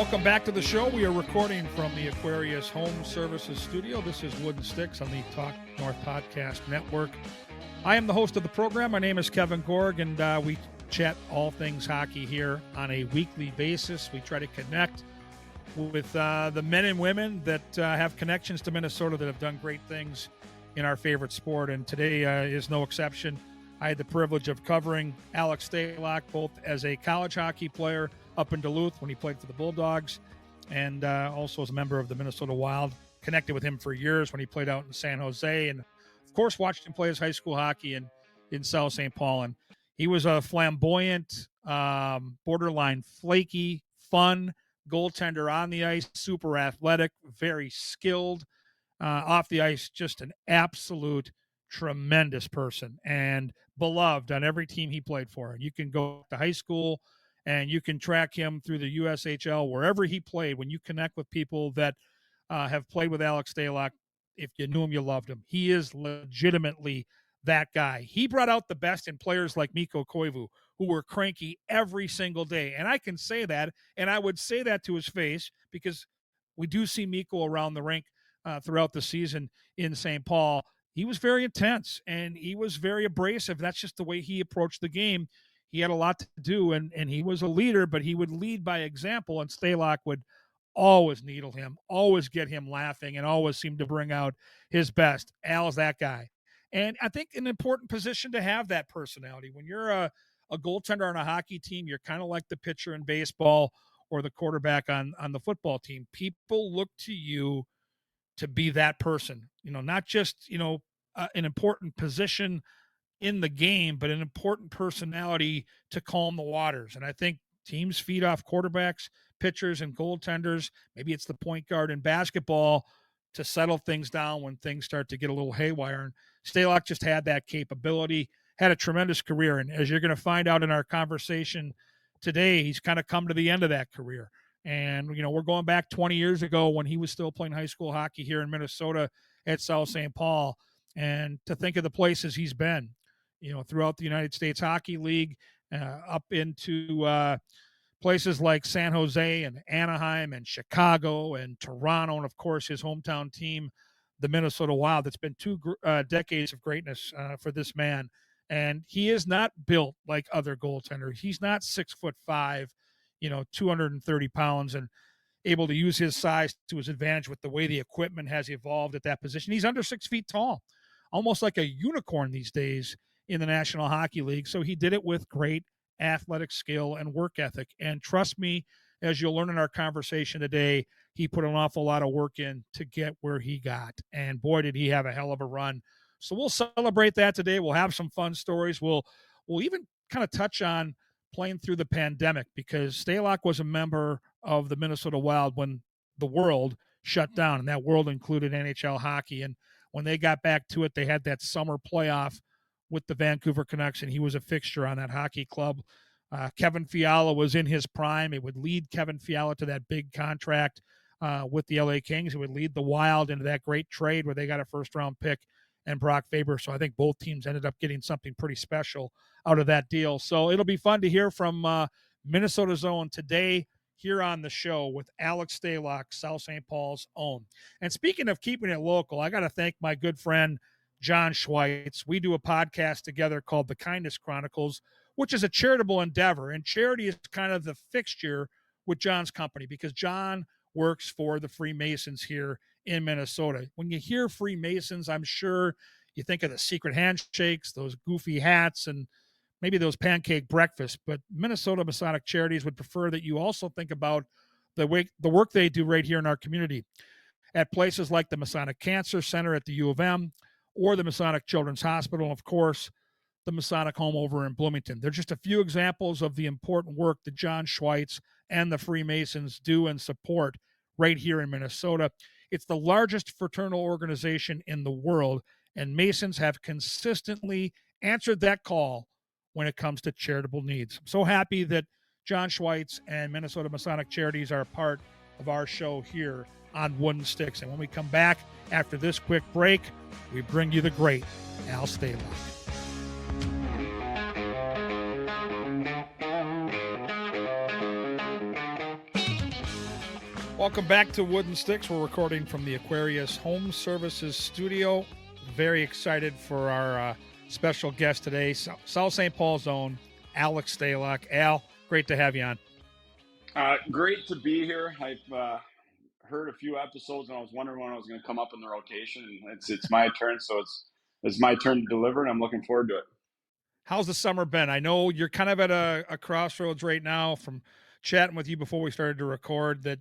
Welcome back to the show. We are recording from the Aquarius Home Services Studio. This is Wooden Sticks on the Talk North Podcast Network. I am the host of the program. My name is Kevin Gorg, and we chat all things hockey here on a weekly basis. We try to connect with the men and women that have connections to Minnesota that have done great things in our favorite sport, and today is no exception. I had the privilege of covering Alex Stalock, both as a college hockey player up in Duluth when he played for the Bulldogs, and also as a member of the Minnesota Wild. Connected with him for years when he played out in San Jose, and of course watched him play his high school hockey in South St. Paul. And he was a flamboyant, borderline flaky, fun goaltender on the ice, super athletic, very skilled. Off the ice, just an absolute tremendous person and beloved on every team he played for. You can go to high school and you can track him through the USHL, wherever he played. When you connect with people that have played with Alex Stalock, if you knew him, you loved him. He is legitimately that guy. He brought out the best in players like Mikko Koivu, who were cranky every single day. And I can say that, and I would say that to his face, because we do see Mikko around the rink throughout the season in St. Paul. He was very intense and he was very abrasive. That's just the way he approached the game. He had a lot to do, and he was a leader, but he would lead by example, and Stalock would always needle him, always get him laughing, and always seem to bring out his best. Al's that guy. And I think an important position to have that personality. When you're a goaltender on a hockey team, you're kind of like the pitcher in baseball or the quarterback on the football team. People look to you to be that person, not just, an important position in the game, but an important personality to calm the waters. And I think teams feed off quarterbacks, pitchers, and goaltenders. Maybe it's the point guard in basketball to settle things down when things start to get a little haywire. And Stalock just had that capability, had a tremendous career. And as you're going to find out in our conversation today, he's kind of come to the end of that career. And, we're going back 20 years ago when he was still playing high school hockey here in Minnesota at South St. Paul. And to think of the places he's been, throughout the United States Hockey League, up into places like San Jose and Anaheim and Chicago and Toronto, and, of course, his hometown team, the Minnesota Wild. It's been two decades of greatness for this man. And he is not built like other goaltenders. He's not 6'5", 230 pounds, and able to use his size to his advantage with the way the equipment has evolved at that position. He's under 6 feet tall, almost like a unicorn these days in the National Hockey League. So he did it with great athletic skill and work ethic. And trust me, as you'll learn in our conversation today, he put an awful lot of work in to get where he got. And boy, did he have a hell of a run. So we'll celebrate that today. We'll have some fun stories. We'll even kind of touch on playing through the pandemic, because Stalock was a member of the Minnesota Wild when the world shut down, and that world included NHL hockey. And when they got back to it, they had that summer playoff with the Vancouver Canucks, and he was a fixture on that hockey club. Kevin Fiala was in his prime. It would lead Kevin Fiala to that big contract with the LA Kings. It would lead the Wild into that great trade where they got a first-round pick and Brock Faber. So I think both teams ended up getting something pretty special out of that deal. So it'll be fun to hear from Minnesota's own today here on the show with Alex Stalock, South St. Paul's own. And speaking of keeping it local, I got to thank my good friend John Schweitz. We do a podcast together called The Kindness Chronicles, which is a charitable endeavor. And charity is kind of the fixture with John's company, because John works for the Freemasons here in Minnesota. When you hear Freemasons, I'm sure you think of the secret handshakes, those goofy hats, and maybe those pancake breakfasts. But Minnesota Masonic Charities would prefer that you also think about the work they do right here in our community at places like the Masonic Cancer Center at the U of M, or the Masonic Children's Hospital, and of course, the Masonic Home over in Bloomington. They're just a few examples of the important work that John Schweitz and the Freemasons do and support right here in Minnesota. It's the largest fraternal organization in the world, and Masons have consistently answered that call when it comes to charitable needs. I'm so happy that John Schweitz and Minnesota Masonic Charities are a part of our show here on Wooden Sticks. And when we come back after this quick break, we bring you the great Al Stalock. Welcome back to Wooden Sticks. We're recording from the Aquarius Home Services Studio. Very excited for our special guest today, South St. Paul's own Alex Stalock. Al, great to have you on. Great to be here. I've heard a few episodes, and I was wondering when I was going to come up in the rotation. And it's my turn, so it's my turn to deliver, and I'm looking forward to it. How's the summer been? I know you're kind of at a crossroads right now from chatting with you before we started to record that,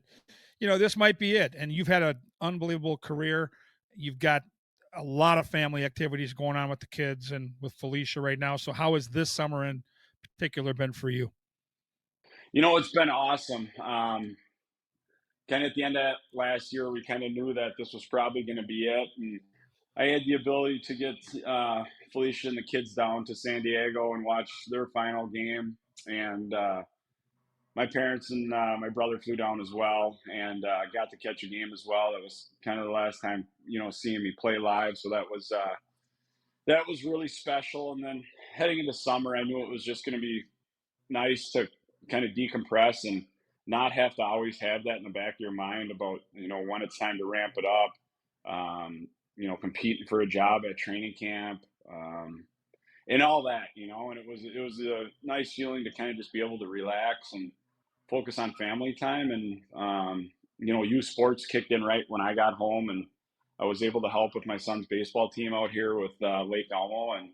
this might be it. And you've had an unbelievable career. You've got a lot of family activities going on with the kids and with Felicia right now. So how has this summer in particular been for you? It's been awesome. Kind of at the end of last year, we kind of knew that this was probably going to be it. And I had the ability to get Felicia and the kids down to San Diego and watch their final game. And my parents and my brother flew down as well, and got to catch a game as well. That was kind of the last time, seeing me play live. So that was really special. And then heading into summer, I knew it was just going to be nice to kind of decompress and not have to always have that in the back of your mind about, when it's time to ramp it up. Competing for a job at training camp, and all that, and it was a nice feeling to kind of just be able to relax and focus on family time. And youth sports kicked in right when I got home, and I was able to help with my son's baseball team out here with Lake Elmo. And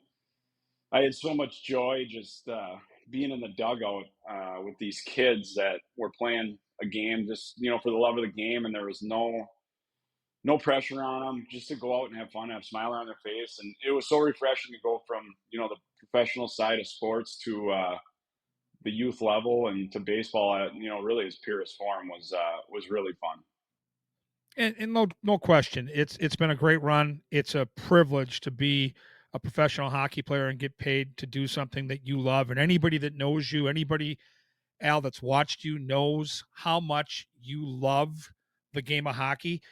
I had so much joy just being in the dugout with these kids that were playing a game just, for the love of the game. And there was no pressure on them, just to go out and have fun, have a smile on their face. And it was so refreshing to go from, the professional side of sports to the youth level and to baseball at, really its purest form was really fun. And no question, it's been a great run. It's a privilege to be a professional hockey player and get paid to do something that you love. And anybody that knows you, anybody, Al, that's watched you knows how much you love the game of hockey.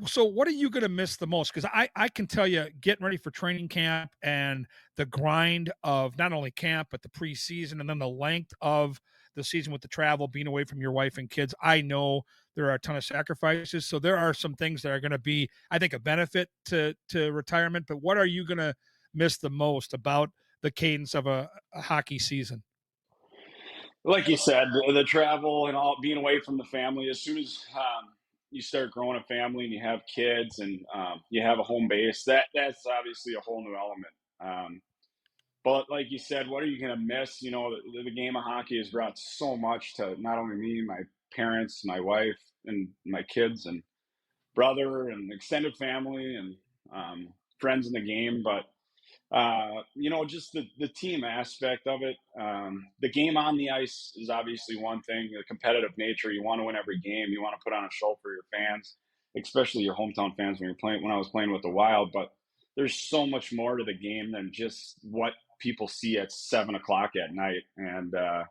So what are you going to miss the most? Because I can tell you, getting ready for training camp and the grind of not only camp, but the preseason and then the length of the season with the travel, being away from your wife and kids, I know there are a ton of sacrifices. So there are some things that are going to be, I think, a benefit to retirement. But what are you going to miss the most about the cadence of a hockey season? Like you said, the travel and all, being away from the family. As soon as you start growing a family and you have kids and you have a home base, that's obviously a whole new element. But like you said, what are you going to miss? The game of hockey has brought so much to not only me, my parents, my wife, and my kids and brother and extended family and friends in the game. But just the team aspect of it. The game on the ice is obviously one thing. The competitive nature. You want to win every game. You want to put on a show for your fans, especially your hometown fans when you're playing. When I was playing with the Wild, but there's so much more to the game than just what people see at 7 o'clock at night. And the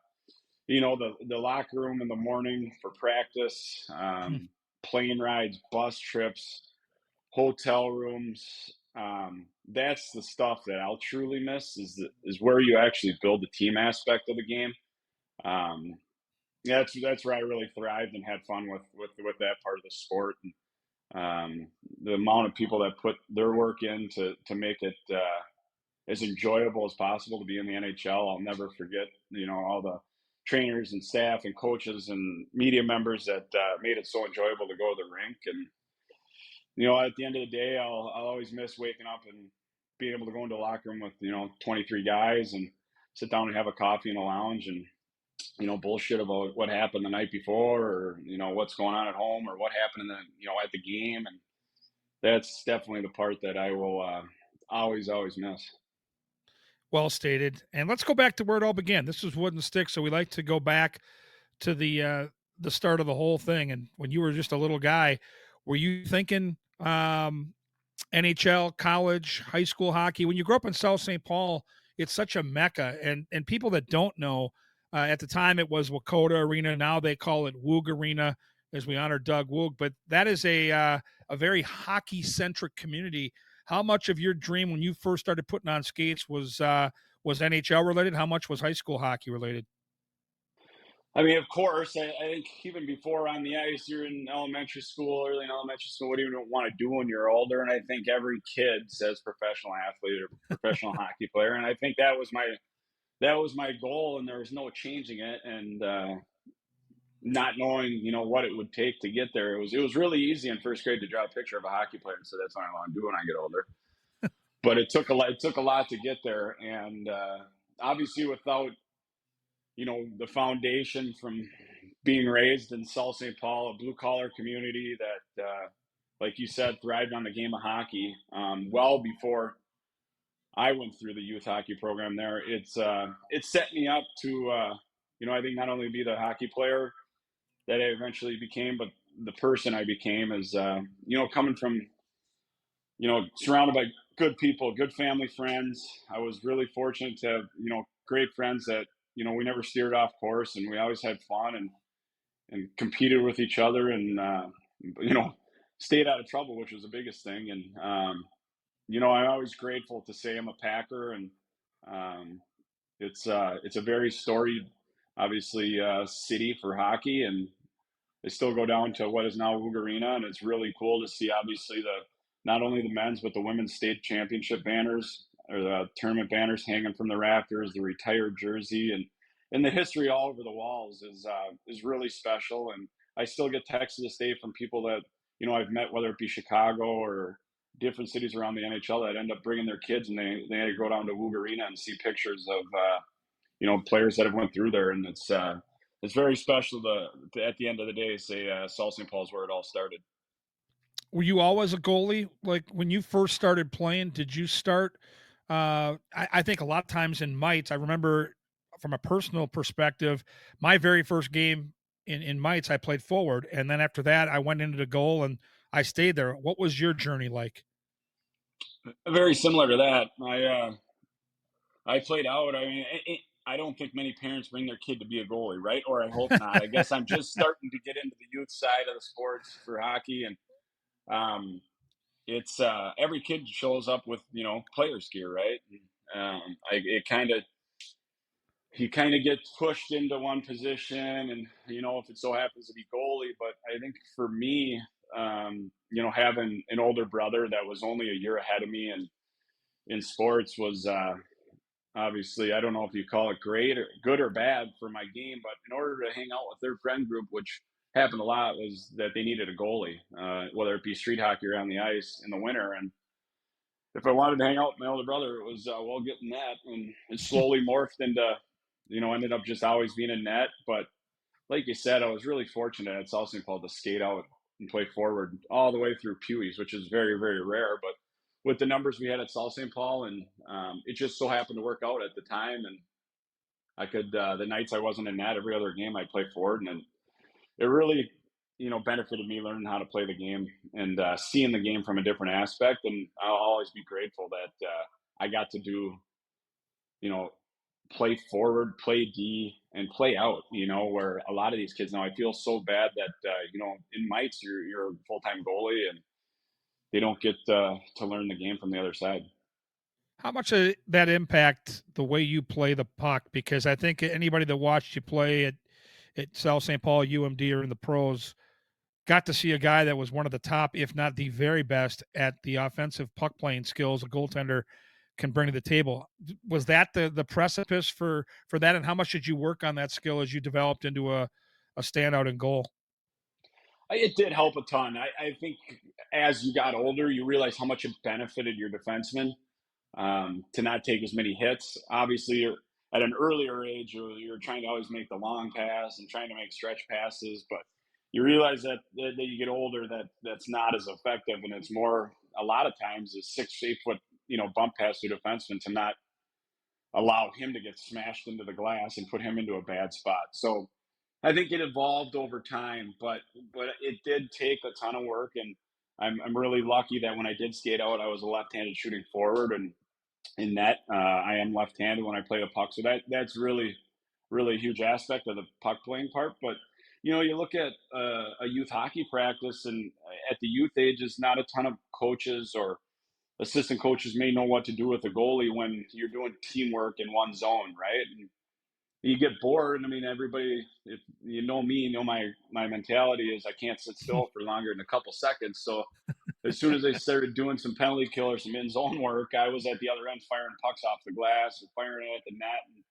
locker room in the morning for practice, plane rides, bus trips, hotel rooms. That's the stuff that I'll truly miss is where you actually build the team aspect of the game. Um, yeah, that's where I really thrived and had fun with that part of the sport. And, the amount of people that put their work in to make it as enjoyable as possible to be in the NHL. I'll never forget, all the trainers and staff and coaches and media members that made it so enjoyable to go to the rink. And at the end of the day, I'll always miss waking up and being able to go into a locker room with 23 guys and sit down and have a coffee in a lounge and bullshit about what happened the night before, or what's going on at home, or what happened in the at the game. And that's definitely the part that I will always miss. Well stated. And let's go back to where it all began. This was Wooden Stick, so we like to go back to the start of the whole thing. And when you were just a little guy, were you thinking NHL, college, high school hockey? When you grew up in South St. Paul, it's such a mecca. And people that don't know, at the time it was Wakota Arena. Now they call it Woog Arena, as we honor Doug Woog. But that is a very hockey centric community. How much of your dream when you first started putting on skates was NHL related? How much was high school hockey related? I mean, of course, I think even before on the ice, you're in elementary school, early in elementary school. What do you want to do when you're older? And I think every kid says professional athlete or professional hockey player. And I think that was my goal, and there was no changing it. And not knowing, what it would take to get there, it was really easy in first grade to draw a picture of a hockey player and say that's what I want to do when I get older. But it took a lot to get there, and obviously without the foundation from being raised in South St. Paul, a blue collar community that, like you said, thrived on the game of hockey. Well before I went through the youth hockey program there, it set me up to, I think not only be the hockey player that I eventually became, but the person I became is, coming from, surrounded by good people, good family friends. I was really fortunate to have, great friends that, we never steered off course, and we always had fun and competed with each other, and, you know, stayed out of trouble, which was the biggest thing. And, I'm always grateful to say I'm a Packer, and um, it's a very storied, obviously, city for hockey, and they still go down to what is now Woog Arena, and it's really cool to see, obviously, the not only the men's but the women's state championship banners or the tournament banners hanging from the rafters, the retired jersey, and the history all over the walls is really special. And I still get texts to this day from people that I've met, whether it be Chicago or different cities around the NHL, that end up bringing their kids, and they go down to Woog Arena and see pictures of players that have went through there, and it's very special to at the end of the day say Sault St. Paul is where it all started. Were you always a goalie? Like when you first started playing, did you start? I think a lot of times in mites, I remember from a personal perspective, my very first game in mites, I played forward, and then after that, I went into the goal and I stayed there. What was your journey like? Very similar to that. I played out. I mean, I don't think many parents bring their kid to be a goalie, right? Or I hope not. I guess I'm just starting to get into the youth side of the sports for hockey, and um, it's every kid shows up with player's gear, right? It kind of he kind of gets pushed into one position, and if it so happens to be goalie. But I think for me, having an older brother that was only a year ahead of me and in sports was obviously, I don't know if you call it great or good or bad for my game, but in order to hang out with their friend group, which happened a lot, was that they needed a goalie, whether it be street hockey or on the ice in the winter. And if I wanted to hang out with my older brother, it was getting that, and it slowly morphed into, ended up just always being a net. But like you said, I was really fortunate at South St. Paul to skate out and play forward all the way through Pewees, which is very, very rare. But with the numbers we had at South St. Paul, and it just so happened to work out at the time, and I could the nights I wasn't in net, every other game I'd play forward, and it really benefited me learning how to play the game and seeing the game from a different aspect. And I'll always be grateful that I got to do you know play forward, play D, and play out. Where a lot of these kids now, I feel so bad that in mites you're a full time goalie and they don't get to learn the game from the other side. How much of that impact the way you play the puck? Because I think anybody that watched you play at South St. Paul, UMD, or in the pros got to see a guy that was one of the top, if not the very best, at the offensive puck playing skills a goaltender can bring to the table. Was that the precipice for that? And how much did you work on that skill as you developed into a standout in goal? It did help a ton. I think as you got older, you realize how much it benefited your defensemen to not take as many hits. Obviously, at an earlier age, you're trying to always make the long pass and trying to make stretch passes, but you realize that you get older, that's not as effective, and it's more a lot of times a 6 8 foot bump pass to defenseman to not allow him to get smashed into the glass and put him into a bad spot. So I think it evolved over time, but it did take a ton of work, and I'm really lucky that when I did skate out, I was a left-handed shooting forward, and in net, I am left-handed when I play the puck, so that's really a huge aspect of the puck playing part. But you look at a youth hockey practice, and at the youth ages, not a ton of coaches or assistant coaches may know what to do with a goalie when you're doing teamwork in one zone, right? And, you get bored. I mean, everybody, if you know me, you know my mentality is I can't sit still for longer than a couple seconds. So as soon as they started doing some penalty kill or some in zone work, I was at the other end firing pucks off the glass or firing it at the net, and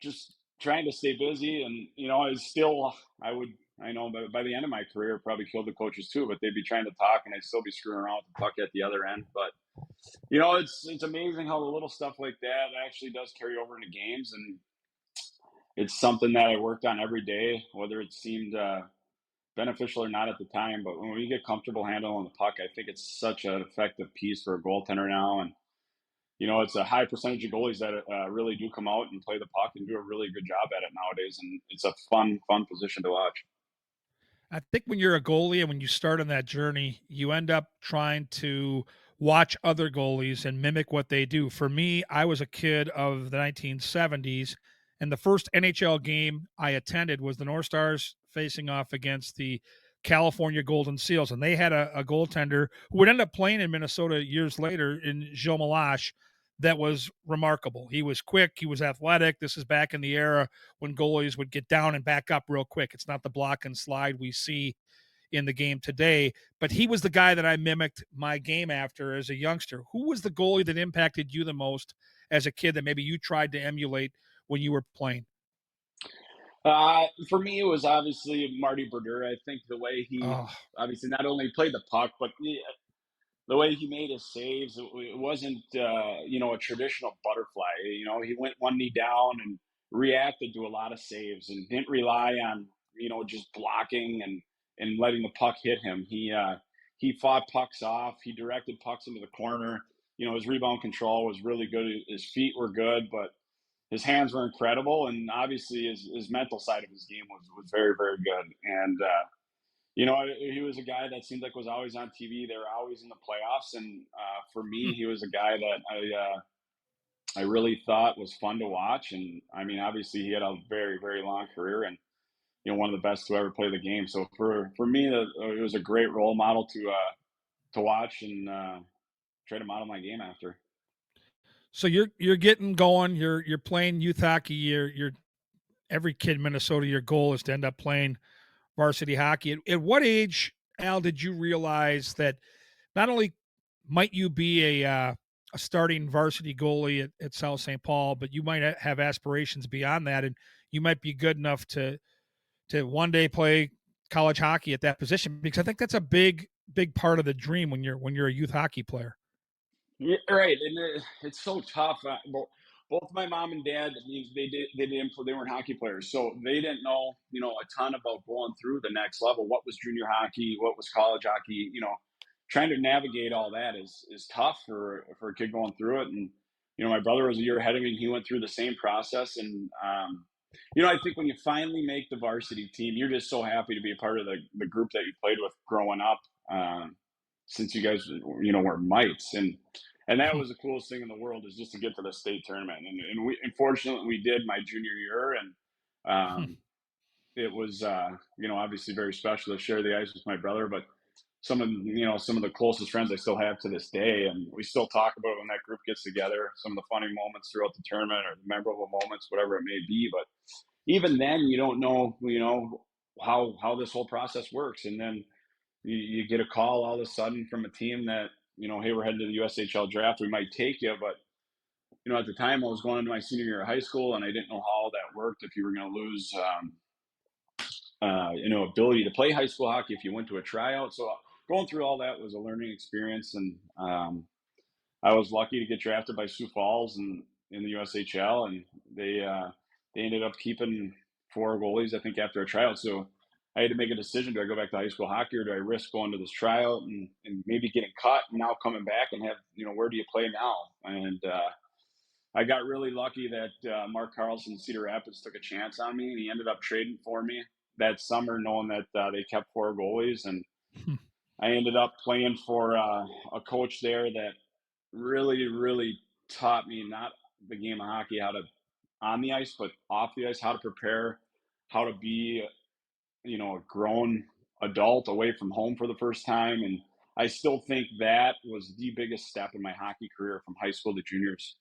just trying to stay busy. And I would, I know, by the end of my career, probably killed the coaches too. But they'd be trying to talk, and I'd still be screwing around with the puck at the other end. But it's amazing how the little stuff like that actually does carry over into games, and it's something that I worked on every day, whether it seemed beneficial or not at the time. But when we get comfortable handling the puck, I think it's such an effective piece for a goaltender now. And it's a high percentage of goalies that really do come out and play the puck and do a really good job at it nowadays. And it's a fun position to watch. I think when you're a goalie and when you start on that journey, you end up trying to watch other goalies and mimic what they do. For me, I was a kid of the 1970s, and the first NHL game I attended was the North Stars facing off against the California Golden Seals, and they had a goaltender who would end up playing in Minnesota years later in Joe Malash that was remarkable. He was quick, he was athletic. This is back in the era when goalies would get down and back up real quick. It's not the block and slide we see in the game today, but he was the guy that I mimicked my game after as a youngster. Who was the goalie that impacted you the most as a kid that maybe you tried to emulate when you were playing? For me, it was obviously Marty Brodeur. I think the way he Oh, obviously not only played the puck, but the way he made his saves, it wasn't a traditional butterfly. He went one knee down and reacted to a lot of saves and didn't rely on just blocking and letting the puck hit him. He fought pucks off. He directed pucks into the corner. His rebound control was really good. His feet were good, but his hands were incredible, and obviously his mental side of his game was very, very good. And he was a guy that seemed like was always on TV. They were always in the playoffs, and for hmm. me, he was a guy that I really thought was fun to watch. And I mean, obviously, he had a very, very long career, and one of the best to ever play the game. So for me, it was a great role model to watch and try to model my game after. So you're getting going. You're playing youth hockey. You're every kid in Minnesota. Your goal is to end up playing varsity hockey. At what age, Al, did you realize that not only might you be a starting varsity goalie at South St. Paul, but you might have aspirations beyond that, and you might be good enough to one day play college hockey at that position? Because I think that's a big part of the dream when you're a youth hockey player. Yeah, right, and it's so tough. Both my mom and dad, they weren't hockey players, so they didn't know a ton about going through the next level. What was junior hockey? What was college hockey? Trying to navigate all that is tough for a kid going through it. And my brother was a year ahead of me, and he went through the same process. And I think when you finally make the varsity team, you're just so happy to be a part of the group that you played with growing up. Since you guys were mites, and that was the coolest thing in the world, is just to get to the state tournament. And we, unfortunately, we did my junior year. And it was obviously very special to share the ice with my brother. But some of the closest friends I still have to this day, and we still talk about it when that group gets together, some of the funny moments throughout the tournament or the memorable moments, whatever it may be. But even then, you don't know how this whole process works. And then you get a call all of a sudden from a team that, hey, we're heading to the USHL draft. We might take you. But, at the time I was going into my senior year of high school, and I didn't know how all that worked. If you were going to lose, ability to play high school hockey if you went to a tryout. So going through all that was a learning experience. And I was lucky to get drafted by Sioux Falls in the USHL, and they ended up keeping four goalies, I think, after a tryout. So I had to make a decision: do I go back to high school hockey, or do I risk going to this tryout and maybe getting cut and now coming back and have where do you play now? And I got really lucky that Mark Carlson, Cedar Rapids, took a chance on me, and he ended up trading for me that summer, knowing that they kept four goalies. And I ended up playing for a coach there that really, really taught me not the game of hockey, how to on the ice, but off the ice, how to prepare, how to be, a grown adult away from home for the first time. And I still think that was the biggest step in my hockey career from high school to juniors.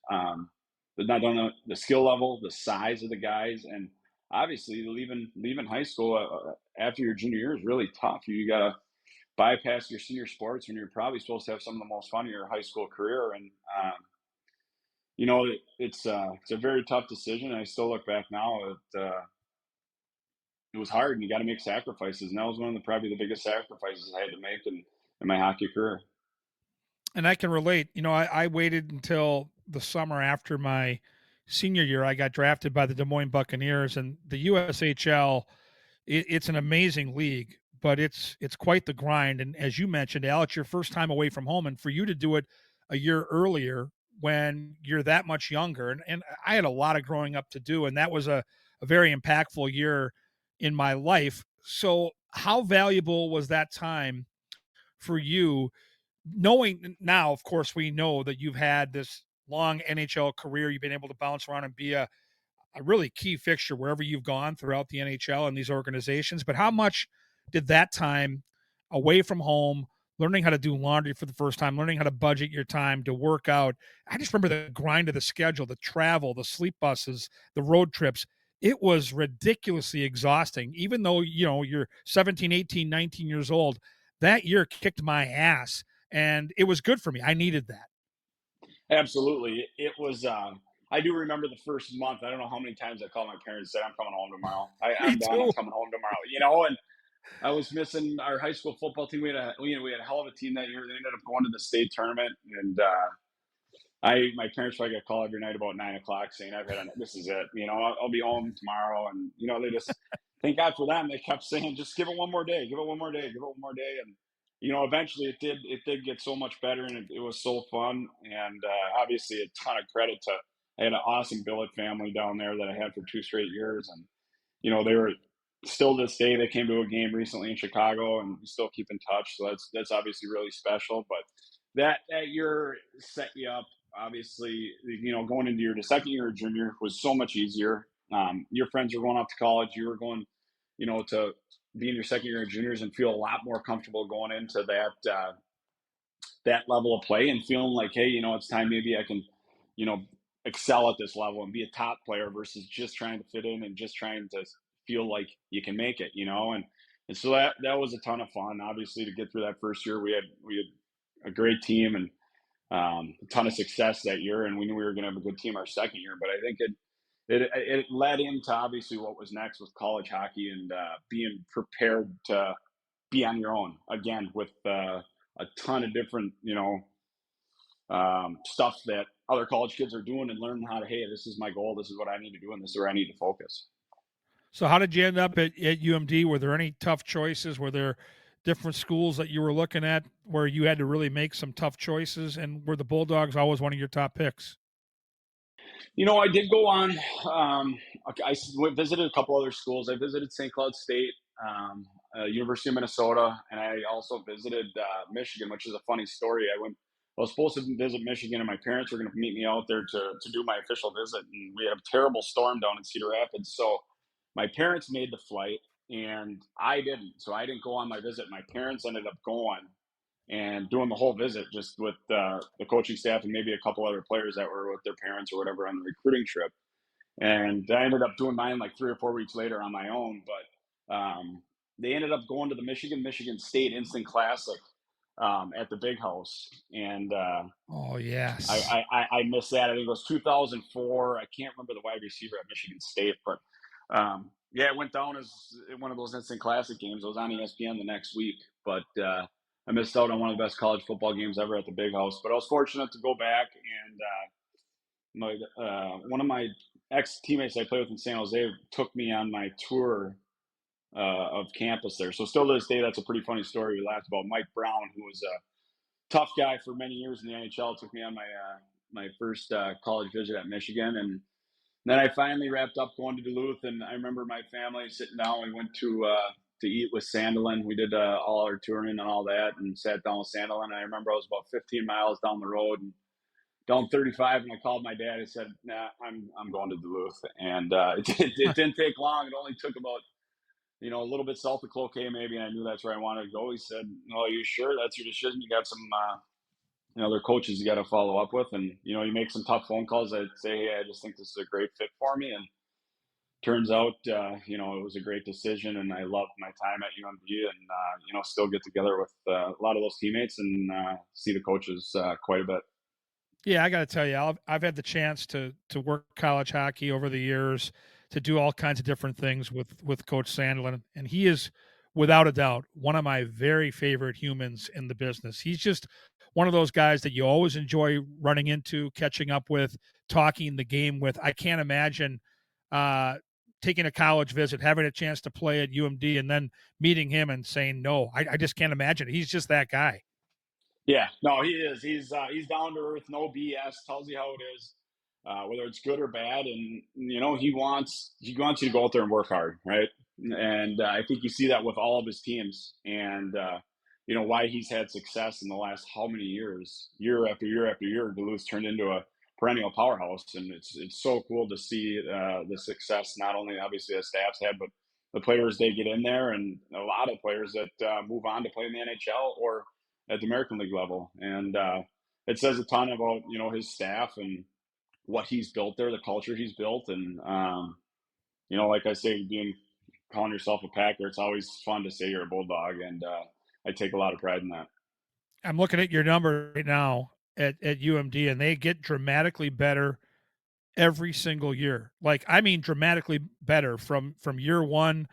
not only the skill level, the size of the guys, and obviously leaving high school after your junior year is really tough. You got to bypass your senior sports when you're probably supposed to have some of the most fun of your high school career. And it's a very tough decision. I still look back now. It was hard, and you got to make sacrifices. And that was one of the probably the biggest sacrifices I had to make in my hockey career. And I can relate. I waited until the summer after my senior year. I got drafted by the Des Moines Buccaneers, and the USHL. It's an amazing league, but it's quite the grind. And as you mentioned, Al, it's your first time away from home, and for you to do it a year earlier when you're that much younger, and I had a lot of growing up to do, and that was a very impactful year in my life. So, how valuable was that time for you? Knowing now, of course, we know that you've had this long NHL career. You've been able to bounce around and be a really key fixture wherever you've gone throughout the NHL and these organizations. But how much did that time away from home, learning how to do laundry for the first time, learning how to budget your time to work out? I just remember the grind of the schedule, the travel, the sleep buses, the road trips. It was ridiculously exhausting. Even though, you're 17, 18, 19 years old, that year kicked my ass and it was good for me. I needed that. Absolutely, it was. I do remember the first month. I don't know how many times I called my parents and said, "I'm coming home tomorrow. Me I'm done. I'm too. coming home tomorrow." And I was missing our high school football team. We had a hell of a team that year. They ended up going to the state tournament, and my parents probably got called every night about 9 o'clock saying, this is it. I'll be home tomorrow. And, they just, thank God for them. They kept saying, just give it one more day, give it one more day, give it one more day. And, eventually it did get so much better, and it was so fun. And obviously a ton of credit to, I had an awesome billet family down there that I had for 2 straight years. And, they were still to this day, they came to a game recently in Chicago, and we still keep in touch. So that's obviously really special. But that year set you up. Obviously, going into your second year of junior was so much easier. Your friends were going off to college. You were going, to be in your second year of juniors and feel a lot more comfortable going into that level of play and feeling like, hey, it's time maybe I can, you know, excel at this level and be a top player versus just trying to fit in and just trying to feel like you can make it. And so that was a ton of fun. Obviously, to get through that first year, we had a great team and a ton of success that year, and we knew we were going to have a good team our second year. But I think it led into obviously what was next with college hockey and being prepared to be on your own again with a ton of different stuff that other college kids are doing and learning how to, hey, this is my goal, this is what I need to do, and this is where I need to focus. So how did you end up at UMD? Were there any tough choices? Were there different schools that you were looking at where you had to really make some tough choices? And were the Bulldogs always one of your top picks? I did go on. Visited a couple other schools. I visited St. Cloud State, University of Minnesota, and I also visited Michigan, which is a funny story. I was supposed to visit Michigan, and my parents were going to meet me out there to do my official visit. And we had a terrible storm down in Cedar Rapids, so my parents made the flight, and I didn't. So I didn't go on my visit. My parents ended up going and doing the whole visit just with the coaching staff and maybe a couple other players that were with their parents or whatever on the recruiting trip. And I ended up doing mine like 3 or 4 weeks later on my own. But they ended up going to the Michigan State Instant Classic at the Big House, and Oh yes. I missed that. I think it was 2004. I can't remember the wide receiver at Michigan State, but yeah, it went down as one of those instant classic games. It was on ESPN the next week, but I missed out on one of the best college football games ever at the Big House. But I was fortunate to go back, and one of my ex teammates I played with in San Jose took me on my tour of campus there. So still to this day, that's a pretty funny story. We laughed about Mike Brown, who was a tough guy for many years in the NHL. Took me on my first college visit at Michigan, and then I finally wrapped up going to Duluth. And I remember my family sitting down. We went to eat with Sandelin. We did all our touring and all that, and sat down with Sandelin. I remember I was about 15 miles down the road and down 35, and I called my dad. I said, "Nah, I'm going to Duluth." And it didn't take long. It only took about a little bit south of Cloquet maybe, and I knew that's where I wanted to go. He said, "Well, are you sure that's your decision? You got Other coaches you got to follow up with, and you make some tough phone calls that say, "Hey, I just think this is a great fit for me," and turns out, it was a great decision, and I loved my time at UMD, and still get together with a lot of those teammates and see the coaches quite a bit. Yeah, I got to tell you, I've had the chance to work college hockey over the years, to do all kinds of different things with Coach Sandlin, and he is without a doubt one of my very favorite humans in the business. He's just one of those guys that you always enjoy running into, catching up with, talking the game with. I can't imagine uh, taking a college visit, having a chance to play at UMD, and then meeting him and saying no. I just can't imagine it. He's just that guy. Yeah, no, he is. He's down to earth, no BS. Tells you how it is, whether it's good or bad, and he wants you to go out there and work hard, right? And I think you see that with all of his teams, and why he's had success in the last how many years, year after year after year. Duluth turned into a perennial powerhouse, and it's so cool to see the success. Not only obviously the staff's had, but the players they get in there, and a lot of players that move on to play in the NHL or at the American League level. And it says a ton about his staff and what he's built there, the culture he's built, and like I say, being calling yourself a Packer, it's always fun to say you're a Bulldog, and I take a lot of pride in that. I'm looking at your number right now at UMD, and they get dramatically better every single year. Like, I mean, dramatically better from year one,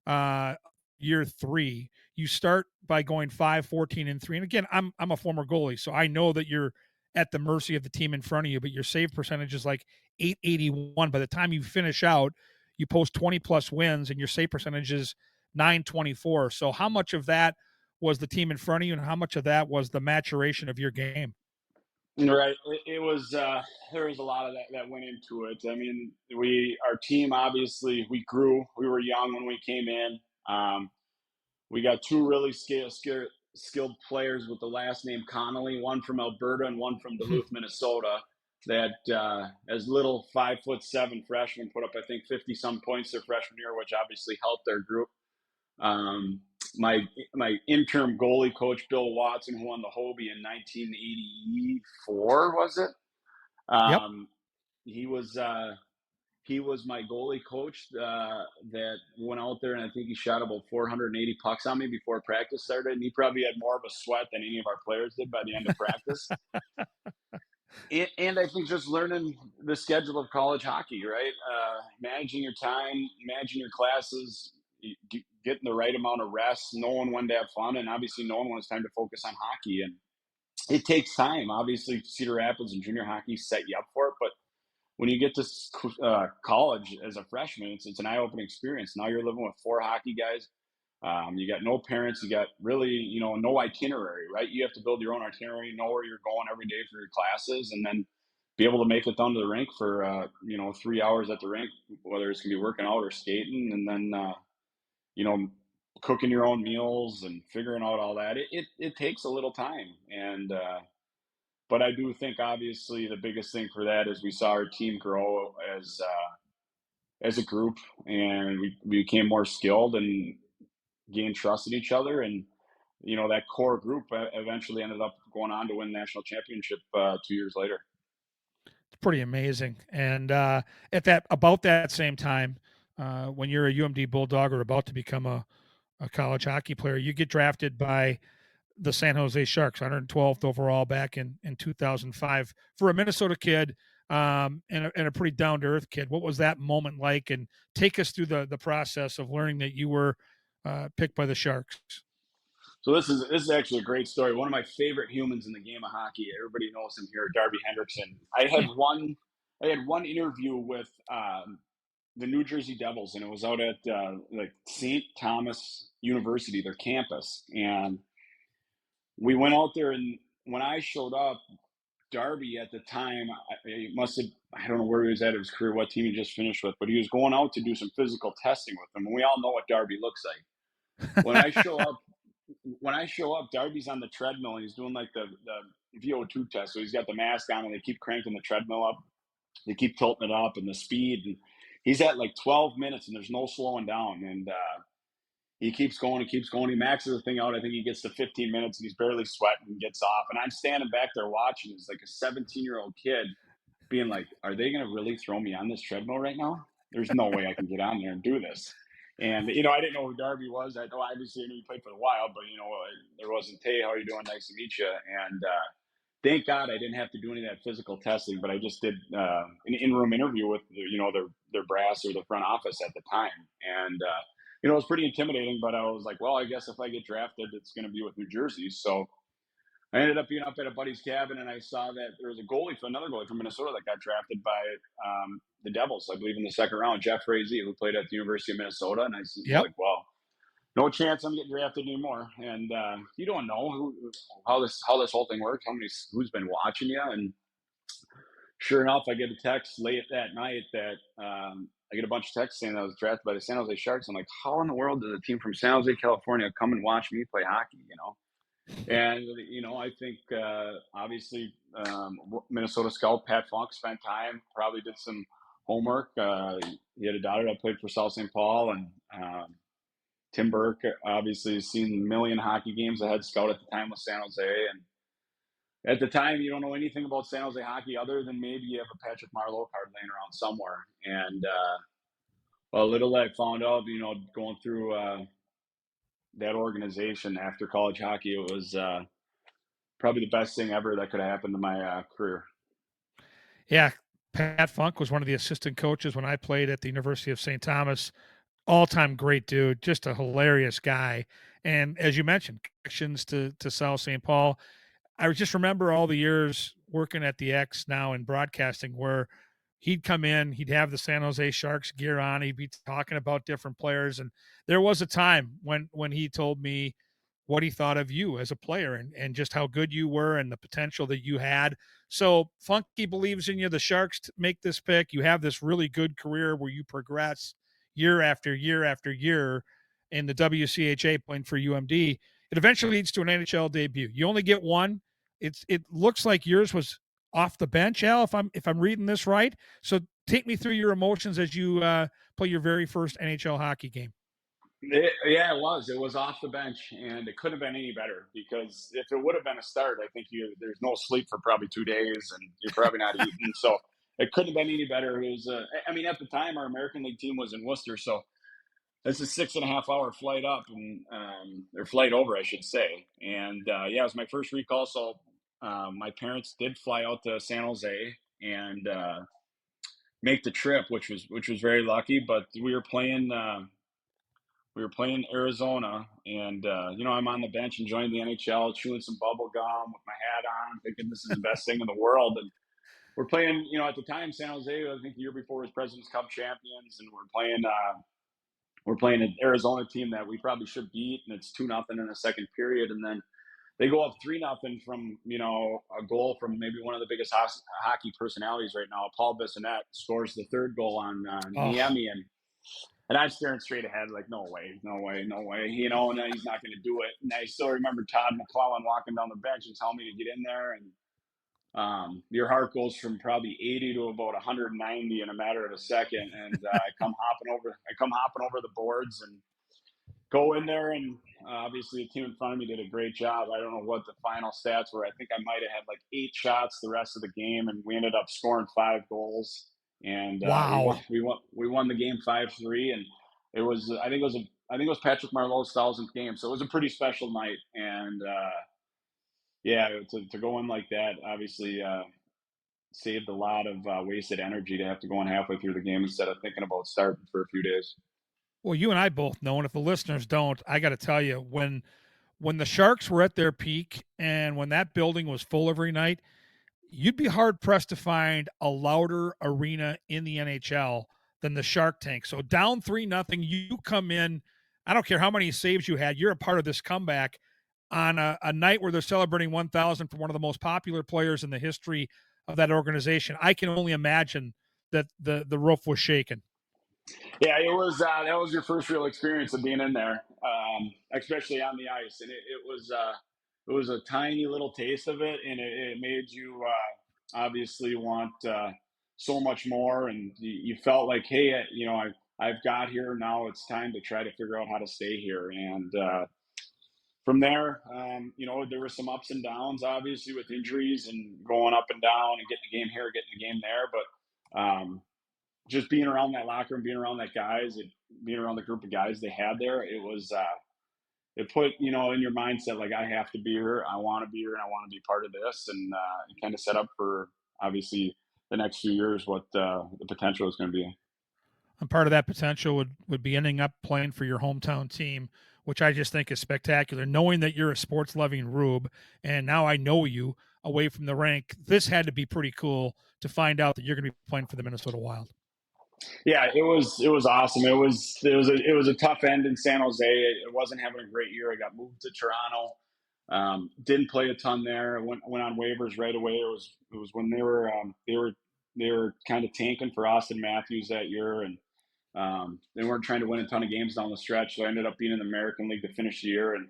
uh, year three. You start by going 5-14-3, and again, I'm a former goalie, so I know that you're at the mercy of the team in front of you. But your save percentage is like 881. By the time you finish out, you post 20 plus wins, and your save percentage is 924. So, how much of that was the team in front of you, and how much of that was the maturation of your game? Right. It was there was a lot of that went into it. I mean, our team obviously we grew. We were young when we came in. We got two really skilled players with the last name Connolly, one from Alberta and one from Duluth, Minnesota. That as little 5'7" freshmen put up, I think, 50 some points their freshman year, which obviously helped their group. Um, my my interim goalie coach Bill Watson, who won the Hobie in 1984, was it? Yep. Um, he was my goalie coach that went out there, and I think he shot about 480 pucks on me before practice started. And he probably had more of a sweat than any of our players did by the end of practice. And I think just learning the schedule of college hockey, right? Managing your time, managing your classes, getting the right amount of rest, knowing when to have fun, and obviously knowing when it's time to focus on hockey. And it takes time. Obviously, Cedar Rapids and junior hockey set you up for it, but when you get to college as a freshman, it's an eye-opening experience. Now you're living with four hockey guys. You got no parents. You got really, no itinerary, right? You have to build your own itinerary, know where you're going every day for your classes, and then be able to make it down to the rink for, 3 hours at the rink, whether it's going to be working out or skating, and then, you know, cooking your own meals and figuring out all that. It takes a little time. And, but I do think obviously the biggest thing for that is we saw our team grow as a group, and we became more skilled and gained trust in each other. And that core group eventually ended up going on to win the national championship 2 years later. It's pretty amazing. And at that about that same time, when you're a UMD Bulldog or about to become a college hockey player, you get drafted by the San Jose Sharks, 112th overall back in 2005. For a Minnesota kid, and a pretty down to earth kid, what was that moment like? And take us through the process of learning that you were picked by the Sharks. So this is actually a great story. One of my favorite humans in the game of hockey. Everybody knows him here, Darby Hendrickson. I had one interview with the New Jersey Devils, and it was out at like St. Thomas University, their campus. And we went out there, and when I showed up, Darby at the time, he must have, I don't know where he was at in his career, what team he just finished with, but he was going out to do some physical testing with them. And we all know what Darby looks like. When I show up, Darby's on the treadmill and he's doing like the VO2 test. So he's got the mask on and they keep cranking the treadmill up. They keep tilting it up and the speed. And he's at like 12 minutes and there's no slowing down. And he keeps going and keeps going. He maxes the thing out. I think he gets to 15 minutes and he's barely sweating and gets off. And I'm standing back there watching. It's like a 17-year-old kid being like, are they going to really throw me on this treadmill right now? There's no way I can get on there and do this. And, I didn't know who Darby was. Obviously I knew he played for the Wild, but, there wasn't, hey, how are you doing? Nice to meet you. And thank God I didn't have to do any of that physical testing, but I just did an in-room interview with, their brass or the front office at the time. And, it was pretty intimidating, but I was like, well, I guess if I get drafted, it's going to be with New Jersey. So I ended up being up at a buddy's cabin, and I saw that there was another goalie from Minnesota that got drafted by the Devils, I believe, in the second round, Jeff Frazee, who played at the University of Minnesota. And I was Yep. like, well, no chance I'm getting drafted anymore. And you don't know how this whole thing works, who's been watching you. And sure enough, I get a text late that night that I get a bunch of texts saying that I was drafted by the San Jose Sharks. I'm like, how in the world did a team from San Jose, California come and watch me play hockey, And, I think obviously Minnesota scout Pat Funk spent time, probably did some homework. He had a daughter that played for South St. Paul, and Tim Burke obviously has seen a million hockey games. The head scout at the time was San Jose. And at the time, you don't know anything about San Jose hockey other than maybe you have a Patrick Marleau card laying around somewhere. And little I found out, going through that organization after college hockey, it was probably the best thing ever that could have happened to my career. Yeah, Pat Funk was one of the assistant coaches when I played at the University of St. Thomas. All-time great dude, just a hilarious guy. And as you mentioned, connections to South St. Paul. I just remember all the years working at the X now in broadcasting where he'd come in, he'd have the San Jose Sharks gear on, he'd be talking about different players. And there was a time when he told me what he thought of you as a player and just how good you were and the potential that you had. So Funky believes in you. The Sharks make this pick. You have this really good career where you progress year after year after year in the WCHA playing for UMD. It eventually leads to an NHL debut. You only get one. It looks like yours was off the bench, Al, if I'm reading this right. So take me through your emotions as you play your very first NHL hockey game. It was. It was off the bench, and it couldn't have been any better because if it would have been a start, I think there's no sleep for probably 2 days, and you're probably not eating. So it couldn't have been any better. It was. At the time, our American League team was in Worcester, so it's a 6.5-hour flight up and or flight over, I should say. And it was my first recall. So my parents did fly out to San Jose and make the trip, which was very lucky. But we were playing. We were playing Arizona, and I'm on the bench enjoying the NHL, chewing some bubble gum with my hat on, thinking this is the best thing in the world. And we're playing, at the time, San Jose, I think the year before, was President's Cup champions, and we're playing an Arizona team that we probably should beat, and it's 2-0 in the second period, and then they go up 3-0 from a goal from maybe one of the biggest hockey personalities right now, Paul Bissonnette, scores the third goal on Niemi, and I'm staring straight ahead, like, no way, and then he's not going to do it. And I still remember Todd McClellan walking down the bench and telling me to get in there. And your heart goes from probably 80 to about 190 in a matter of a second. And I come hopping over the boards and go in there. And obviously the team in front of me did a great job. I don't know what the final stats were. I think I might have had like 8 shots the rest of the game, and we ended up scoring 5 goals. And Wow. we won the game 5-3, and it was I think it was Patrick Marleau's 1,000th game, so it was a pretty special night. And to go in like that obviously saved a lot of wasted energy to have to go in halfway through the game instead of thinking about starting for a few days. Well, you and I both know, and if the listeners don't, I got to tell you, when the Sharks were at their peak and when that building was full every night, you'd be hard pressed to find a louder arena in the NHL than the Shark Tank. So down 3-0, you come in. I don't care how many saves you had. You're a part of this comeback on a night where they're celebrating 1,000 for one of the most popular players in the history of that organization. I can only imagine that the roof was shaken. Yeah, it was. That was your first real experience of being in there, especially on the ice, and it was a tiny little taste of it, and it made you obviously want so much more, and you felt like, hey, I've got here. Now it's time to try to figure out how to stay here. And from there, there were some ups and downs, obviously, with injuries and going up and down and getting a game here, getting a game there. But just being around that locker room, being around that guys, being around the group of guys they had there, it was it put in your mindset like I have to be here, I want to be here, and I want to be part of this, and it kind of set up for obviously the next few years what the potential is going to be. And part of that potential would be ending up playing for your hometown team, which I just think is spectacular. Knowing that you're a sports loving Rube, and now I know you away from the rink, this had to be pretty cool to find out that you're going to be playing for the Minnesota Wild. Yeah, it was awesome. It was a tough end in San Jose. It wasn't having a great year. I got moved to Toronto. Didn't play a ton there. I went on waivers right away. It was when they were kind of tanking for Austin Matthews that year, and they weren't trying to win a ton of games down the stretch. So I ended up being in the American League to finish the year, and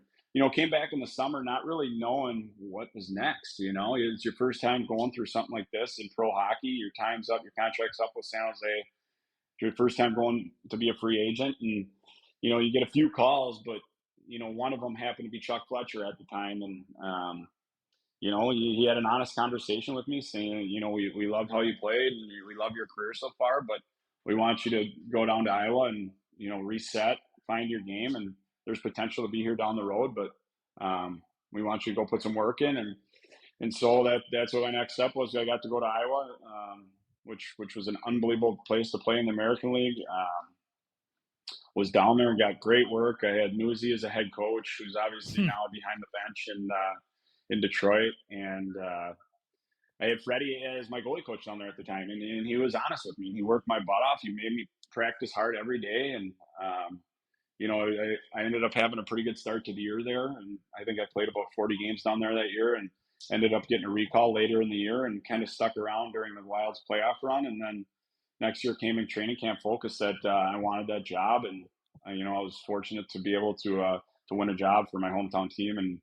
came back in the summer not really knowing what was next. It's your first time going through something like this in pro hockey. Your time's up. Your contract's up with San Jose. Your first time going to be a free agent, and you get a few calls, but one of them happened to be Chuck Fletcher at the time, and he had an honest conversation with me saying, we love how you played and we love your career so far, but we want you to go down to Iowa and reset, find your game, and there's potential to be here down the road, but we want you to go put some work in, and so that's what my next step was. I got to go to Iowa, which was an unbelievable place to play in the American League. Was down there and got great work. I had Newsy as a head coach, who's obviously now behind the bench in Detroit, and I had Freddie as my goalie coach down there at the time, and he was honest with me. He worked my butt off. He made me practice hard every day, and I ended up having a pretty good start to the year there, and I think I played about 40 games down there that year, and ended up getting a recall later in the year, and kind of stuck around during the Wild's playoff run, and then next year came in training camp focus that I wanted that job, and I was fortunate to be able to win a job for my hometown team, and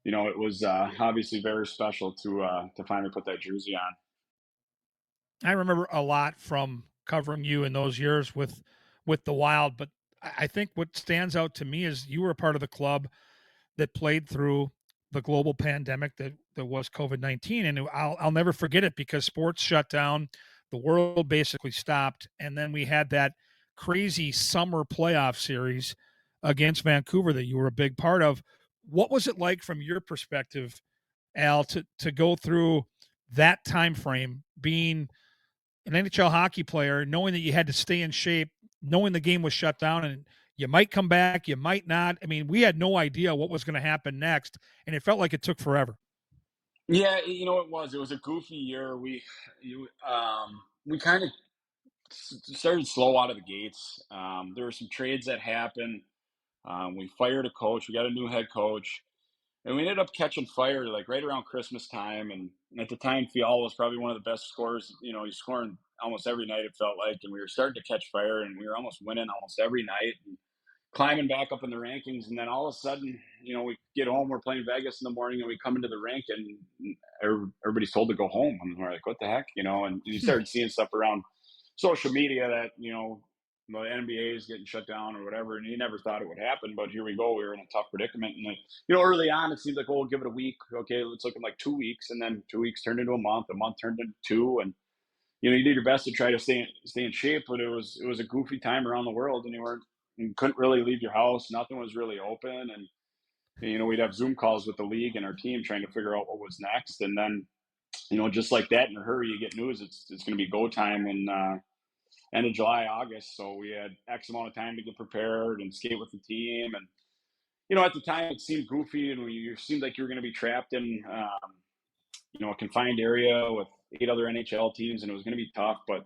it was obviously very special to finally put that jersey on. I remember a lot from covering you in those years with the Wild, but I think what stands out to me is you were a part of the club that played through the global pandemic that was COVID-19, and I'll never forget it because sports shut down, the world basically stopped, and then we had that crazy summer playoff series against Vancouver that you were a big part of. What was it like from your perspective, Al, to go through that time frame, being an NHL hockey player, knowing that you had to stay in shape, knowing the game was shut down and you might come back, you might not. I mean, we had no idea what was going to happen next, and it felt like it took forever. Yeah, it was a goofy year. We kind of started slow out of the gates. There were some trades that happened. We fired a coach. We got a new head coach. And we ended up catching fire like right around Christmas time. And at the time, Fiala was probably one of the best scorers. He's scoring almost every night, it felt like. And we were starting to catch fire, and we were almost winning almost every night and climbing back up in the rankings. And then all of a sudden, we get home, we're playing Vegas in the morning, and we come into the rink, and everybody's told to go home. And we're like, what the heck? And you started seeing stuff around social media that, the NBA is getting shut down or whatever, and you never thought it would happen, but here we go. We were in a tough predicament, and early on it seemed like, oh, we'll give it a week. Okay, it's looking like 2 weeks, and then 2 weeks turned into a month turned into two, and you did your best to try to stay in shape, but it was a goofy time around the world, and you couldn't really leave your house. Nothing was really open, and we'd have Zoom calls with the league and our team trying to figure out what was next, and then just like that, in a hurry, you get news it's going to be go time, and end of July, August. So we had X amount of time to get prepared and skate with the team. And, at the time it seemed goofy, and it seemed like you were going to be trapped in, a confined area with 8 other NHL teams, and it was going to be tough. But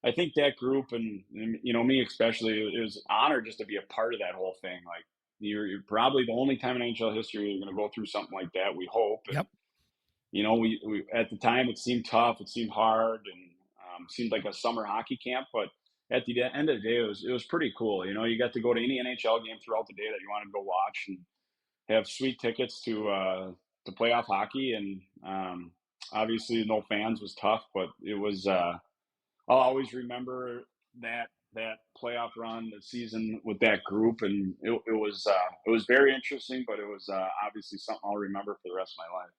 I think that group and me especially, it was an honor just to be a part of that whole thing. Like you're probably the only time in NHL history you're going to go through something like that. We hope. And, Yep. we at the time it seemed tough, it seemed hard, and seemed like a summer hockey camp, but at the end of the day, it was pretty cool. You got to go to any NHL game throughout the day that you wanted to go watch, and have sweet tickets to playoff hockey. And obviously, no fans was tough, but it was. I'll always remember that playoff run, the season with that group, and it was very interesting, but it was obviously something I'll remember for the rest of my life.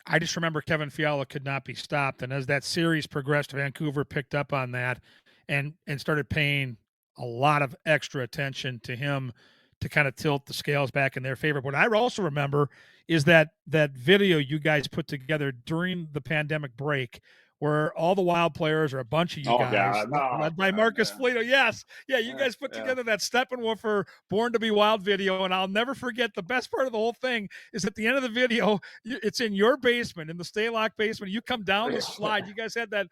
I just remember Kevin Fiala could not be stopped, and as that series progressed, Vancouver picked up on that and started paying a lot of extra attention to him to kind of tilt the scales back in their favor. What I also remember is that video you guys put together during the pandemic break where all the Wild players are a bunch of you Oh guys God, oh led by God, Marcus Foligno. Yes. Yeah, you yeah, guys put yeah. together that Steppenwolfer Born to be Wild video, and I'll never forget the best part of the whole thing is at the end of the video, it's in your basement, in the Stalock basement. You come down the slide. You guys had that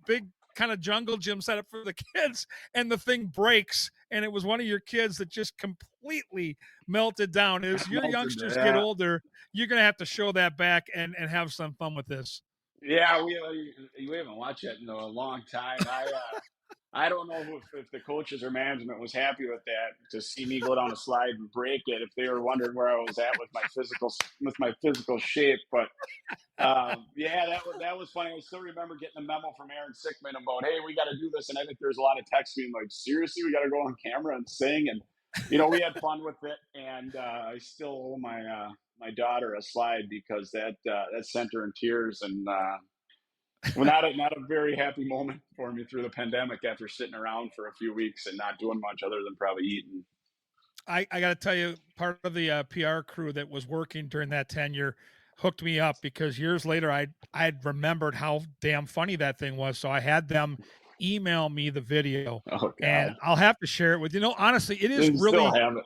big kind of jungle gym set up for the kids, and the thing breaks. And it was one of your kids that just completely melted down. As your Melted, youngsters get yeah. older, you're gonna have to show that back and have some fun with this. Yeah, we haven't watched it in a long time. I don't know if the coaches or management was happy with that to see me go down a slide and break it. If they were wondering where I was at with my physical shape, but yeah, that was funny. I still remember getting a memo from Aaron Sickman about, hey, we got to do this, and I think there's a lot of text being like, seriously, we got to go on camera and sing, and we had fun with it, and I still owe my daughter a slide because that sent her in tears, and well, not a very happy moment for me through the pandemic after sitting around for a few weeks and not doing much other than probably eating. I got to tell you, part of the PR crew that was working during that tenure hooked me up because years later I'd remembered how damn funny that thing was. So I had them email me the video, Oh and God, I'll have to share it with you. No, honestly, it is they still really. have it.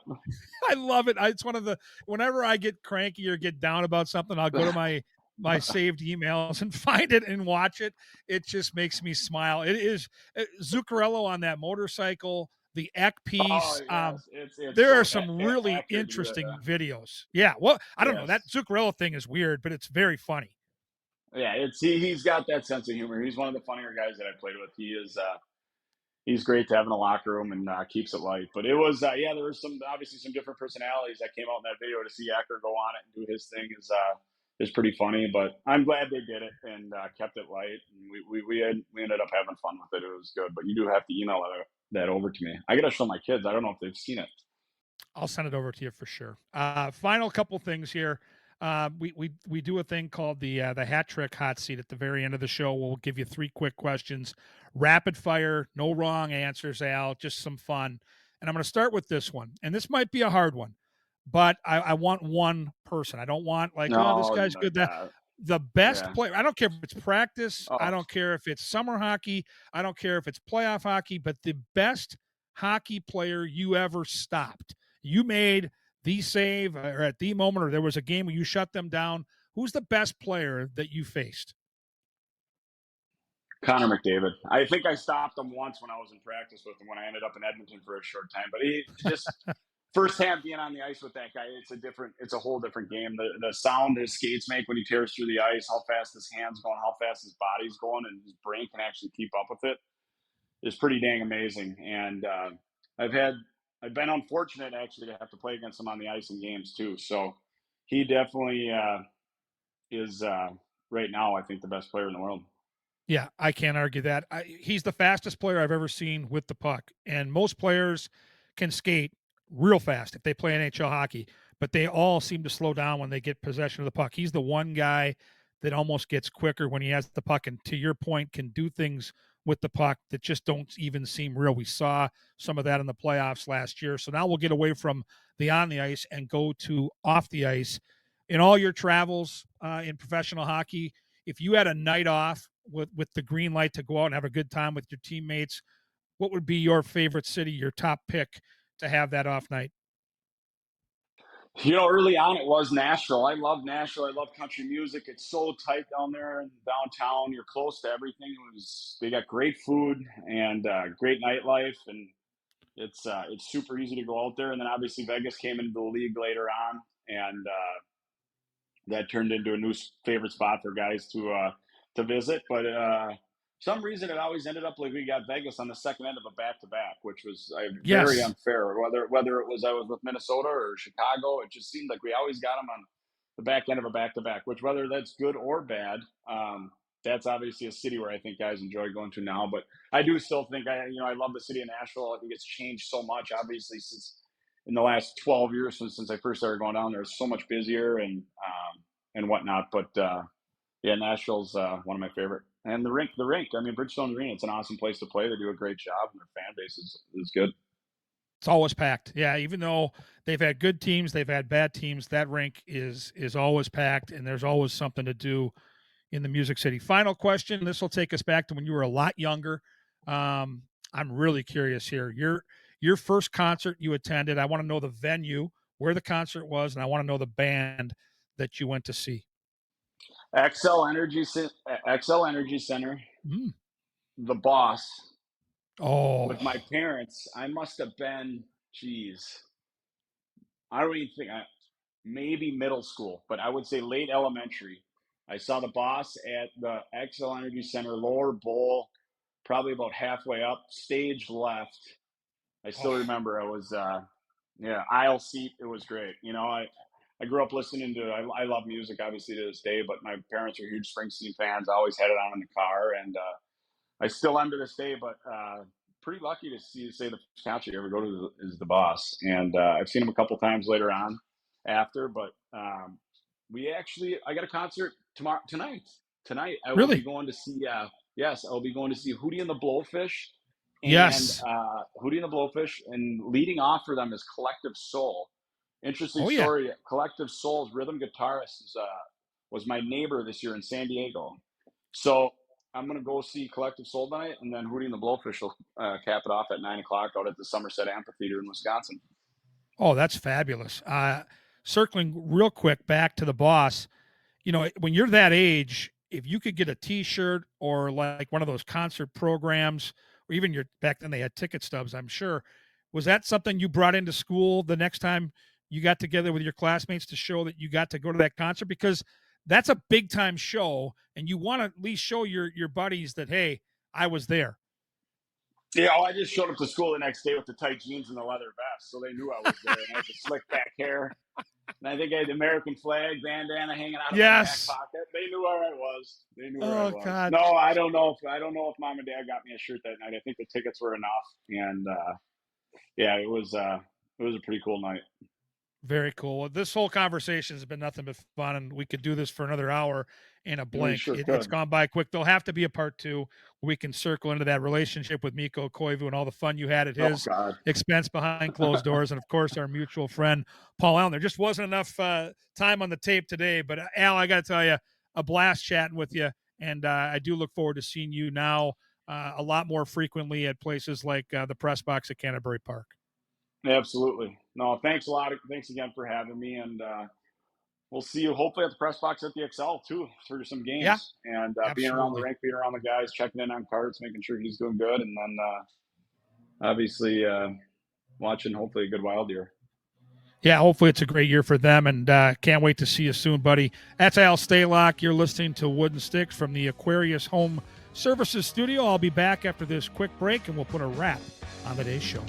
I love it. It's one of the whenever I get cranky or get down about something, I'll go to my saved emails and find it and watch it. It just makes me smile. It is Zuccarello on that motorcycle, the Eck Oh piece. yes, it's There are so some really accurate to do that. interesting videos. Yeah, well, I don't know. That Yes, Zuccarello thing is weird, but it's very funny. yeah, he's got that sense of humor. He's one of the funnier guys that I played with. He's great to have in the locker room and keeps it light. But it was yeah, there was obviously some different personalities that came out in that video. To see Acker go on it and do his thing is pretty funny. But I'm glad they did it and kept it light. And we ended up having fun with it. It was good. But you do have to email that over to me. I got to show my kids. I don't know if they've seen it. I'll send it over to you for sure. Final couple things here. We do a thing called the hat trick hot seat at the very end of the show. We'll give you 3 quick questions, rapid fire, no wrong answers, Al, just some fun. And I'm going to start with this one, and this might be a hard one, but I want one person. I don't want like, oh, this No, guy's my good. God. The best Yeah. player. I don't care if it's practice. I Oh, don't care if it's summer hockey. I don't care if it's playoff hockey. But the best hockey player you ever stopped. You made the save or at the moment, or there was a game where you shut them down. Who's the best player that you faced? Connor McDavid. I think I stopped him once when I was in practice with him when I ended up in Edmonton for a short time. But he just firsthand being on the ice with that guy, it's a whole different game. The sound his skates make when he tears through the ice, how fast his hands going, how fast his body's going, and his brain can actually keep up with it is pretty dang amazing. And I've had I've been unfortunate actually to have to play against him on the ice in games too. So he definitely is right now I think the best player in the world. Yeah, I can't argue that. He's the fastest player I've ever seen with the puck, and most players can skate real fast if they play NHL hockey, but they all seem to slow down when they get possession of the puck. He's the one guy that almost gets quicker when he has the puck, and to your point, can do things with the puck that just don't even seem real. We saw some of that in the playoffs last year. So now we'll get away from the on the ice and go to off the ice. In all your travels in professional hockey, if you had a night off with the green light to go out and have a good time with your teammates, what would be your favorite city, your top pick to have that off night? Early on it was Nashville. I love Nashville. I love country music. It's so tight down there in downtown. You're close to everything. They got great food and great nightlife, and it's super easy to go out there. And then obviously Vegas came into the league later on, and that turned into a new favorite spot for guys to visit. But some reason it always ended up like we got Vegas on the second end of a back to back, which was very Yes. unfair. Whether it was I was with Minnesota or Chicago, it just seemed like we always got them on the back end of a back to back. Which whether that's good or bad, that's obviously a city where I think guys enjoy going to now. But I do still think I love the city of Nashville. I think it's changed so much, obviously, since in the last 12 years since I first started going down there. It's so much busier and whatnot. But yeah, Nashville's one of my favorite. And the rink. I mean, Bridgestone Arena. It's an awesome place to play. They do a great job, and their fan base is good. It's always packed. Yeah, even though they've had good teams, they've had bad teams. That rink is always packed, and there's always something to do in the Music City. Final question. This will take us back to when you were a lot younger. I'm really curious here. Your first concert you attended. I want to know the venue, where the concert was, and I want to know the band that you went to see. XL Energy Center. Mm. The Boss Oh, with my parents. I must have been, geez, I don't even think maybe middle school, but I would say late elementary. I saw the Boss at the XL Energy Center lower bowl, probably about halfway up, stage left. I still oh, remember I was, yeah, aisle seat. It was great. I grew up listening to, I love music obviously to this day, but my parents are huge Springsteen fans. I always had it on in the car, and I still am to this day, but pretty lucky to say the first concert you ever go to is the Boss, and I've seen him a couple times later on after. But I got a concert tonight. Tonight I will be really? going to see. Yes, I'll be going to see Hootie and the Blowfish, and Yes. Hootie and the Blowfish, and leading off for them is Collective Soul. Interesting Oh yeah. story. Collective Soul's rhythm guitarist was my neighbor this year in San Diego. So I'm gonna go see Collective Soul tonight, and then Hootie and the Blowfish will cap it off at 9 o'clock out at the Somerset Amphitheater in Wisconsin. Oh, that's fabulous. Circling real quick back to the Boss. When you're that age, if you could get a T-shirt or like one of those concert programs, or even back then they had ticket stubs, I'm sure. Was that something you brought into school the next time you got together with your classmates to show that you got to go to that concert? Because that's a big time show, and you want to at least show your buddies that, hey, I was there. Yeah, I just showed up to school the next day with the tight jeans and the leather vest, so they knew I was there. And I had the slick back hair, and I think I had the American flag bandana hanging out of my back Yes. pocket. They knew where I was. They knew where I Oh was. God. No, I don't know if mom and dad got me a shirt that night. I think the tickets were enough, and yeah, it was a pretty cool night. Very cool. This whole conversation has been nothing but fun, and we could do this for another hour in a We blink. sure It's could. gone by quick. There'll have to be a part two. We can circle into that relationship with Miko Koivu and all the fun you had at Oh his God. expense behind closed doors, and of course our mutual friend Paul Allen. There just wasn't enough time on the tape today, but Al, I got to tell you, a blast chatting with you, and I do look forward to seeing you now a lot more frequently at places like the press box at Canterbury Park. Absolutely. No, thanks a lot. Thanks again for having me, and we'll see you hopefully at the press box at the XL too through some Yeah, games and being around the absolutely. rink, being around the guys, checking in on cards, making sure he's doing good, and then obviously watching hopefully a good Wild year. Yeah, hopefully it's a great year for them, and can't wait to see you soon, buddy. That's Al Stalock. You're listening to Wooden Sticks from the Aquarius Home Services Studio. I'll be back after this quick break, and we'll put a wrap on today's show.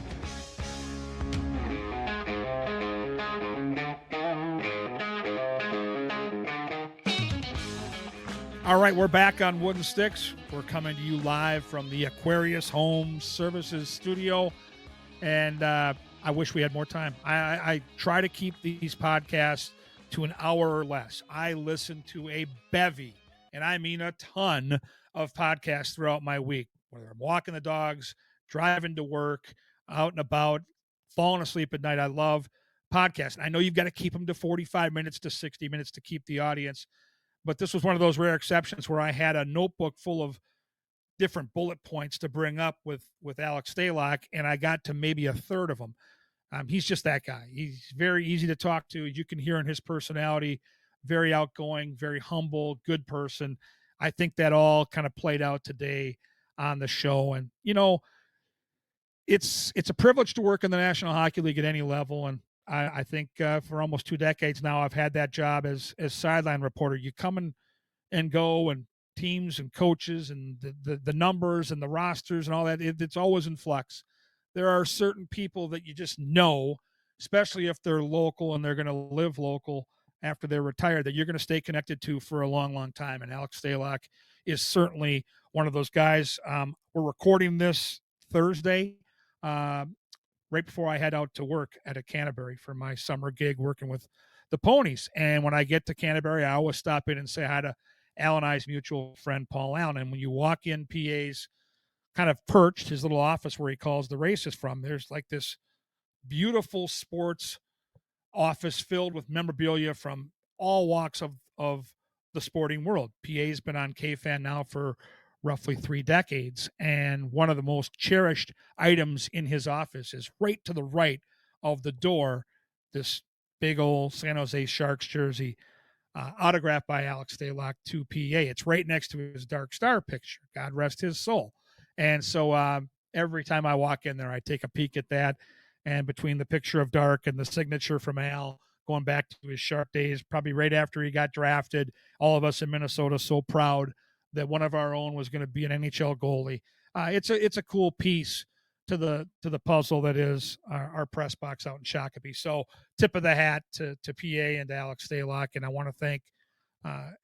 All right, we're back on Wooden Sticks. We're coming to you live from the Aquarius Home Services Studio, and I wish we had more time. I try to keep these podcasts to an hour or less. I listen to a bevy, and I mean a ton of podcasts throughout my week, whether I'm walking the dogs, driving to work, out and about, falling asleep at night. I love podcasts. I know you've got to keep them to 45 minutes to 60 minutes to keep the audience, but this was one of those rare exceptions where I had a notebook full of different bullet points to bring up with Alex Stalock, and I got to maybe a third of them. He's just that guy. He's very easy to talk to. You can hear in his personality, very outgoing, very humble, good person. I think that all kind of played out today on the show. And, it's a privilege to work in the National Hockey League at any level. And I think for almost 2 decades now, I've had that job as sideline reporter. You come and go, and teams and coaches and the numbers and the rosters and all that, it's always in flux. There are certain people that you just know, especially if they're local and they're going to live local after they're retired, that you're going to stay connected to for a long, long time. And Alex Stalock is certainly one of those guys. We're recording this Thursday, right before I head out to work at a Canterbury for my summer gig working with the ponies. And when I get to Canterbury, I always stop in and say hi to Al and I's mutual friend, Paul Allen. And when you walk in PA's kind of perched, his little office where he calls the races from, there's like this beautiful sports office filled with memorabilia from all walks of the sporting world. PA's been on KFAN now for roughly 3 decades, and one of the most cherished items in his office is right to the right of the door, this big old San Jose Sharks jersey, autographed by Alex Stalock to PA. It's right next to his Dark Star picture. God rest his soul. And so every time I walk in there, I take a peek at that. And between the picture of Dark and the signature from Al, going back to his Shark days, probably right after he got drafted, all of us in Minnesota so proud that one of our own was going to be an NHL goalie. It's a cool piece to the puzzle that is our press box out in Shakopee. So tip of the hat to PA and to Alex Stalock, and I want to thank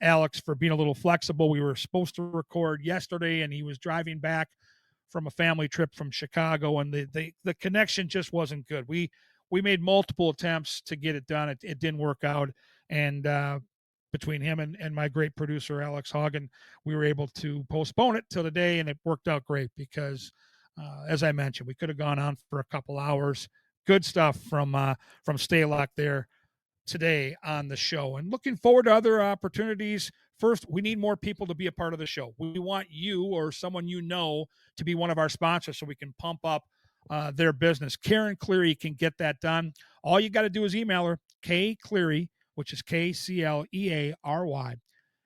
Alex for being a little flexible. We were supposed to record yesterday, and he was driving back from a family trip from Chicago, and the connection just wasn't good. We made multiple attempts to get it done. It didn't work out, and between him and my great producer Alex Hagen, we were able to postpone it till today, and it worked out great because, as I mentioned, we could have gone on for a couple hours. Good stuff from Stalock there today on the show, and looking forward to other opportunities. First, we need more people to be a part of the show. We want you or someone you know to be one of our sponsors so we can pump up their business. Karen Cleary can get that done. All you got to do is email her, K Cleary, which is KCLEARY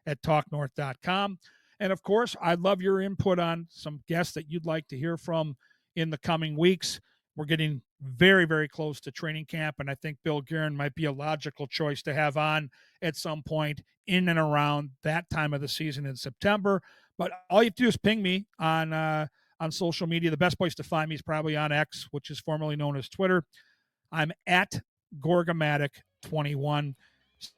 at talknorth.com. And of course, I'd love your input on some guests that you'd like to hear from in the coming weeks. We're getting very, very close to training camp, and I think Bill Guerin might be a logical choice to have on at some point in and around that time of the season in September. But all you have to do is ping me on social media. The best place to find me is probably on X, which is formerly known as Twitter. I'm at Gorgamatic21.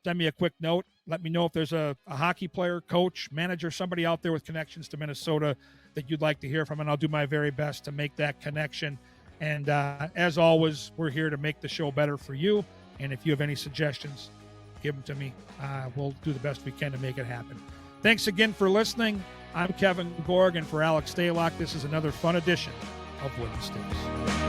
Send me a quick note. Let me know if there's a hockey player, coach, manager, somebody out there with connections to Minnesota that you'd like to hear from, and I'll do my very best to make that connection. And as always, we're here to make the show better for you. And if you have any suggestions, give them to me. We'll do the best we can to make it happen. Thanks again for listening. I'm Kevin Gorg, and for Alex Stalock, this is another fun edition of Wooden Sticks.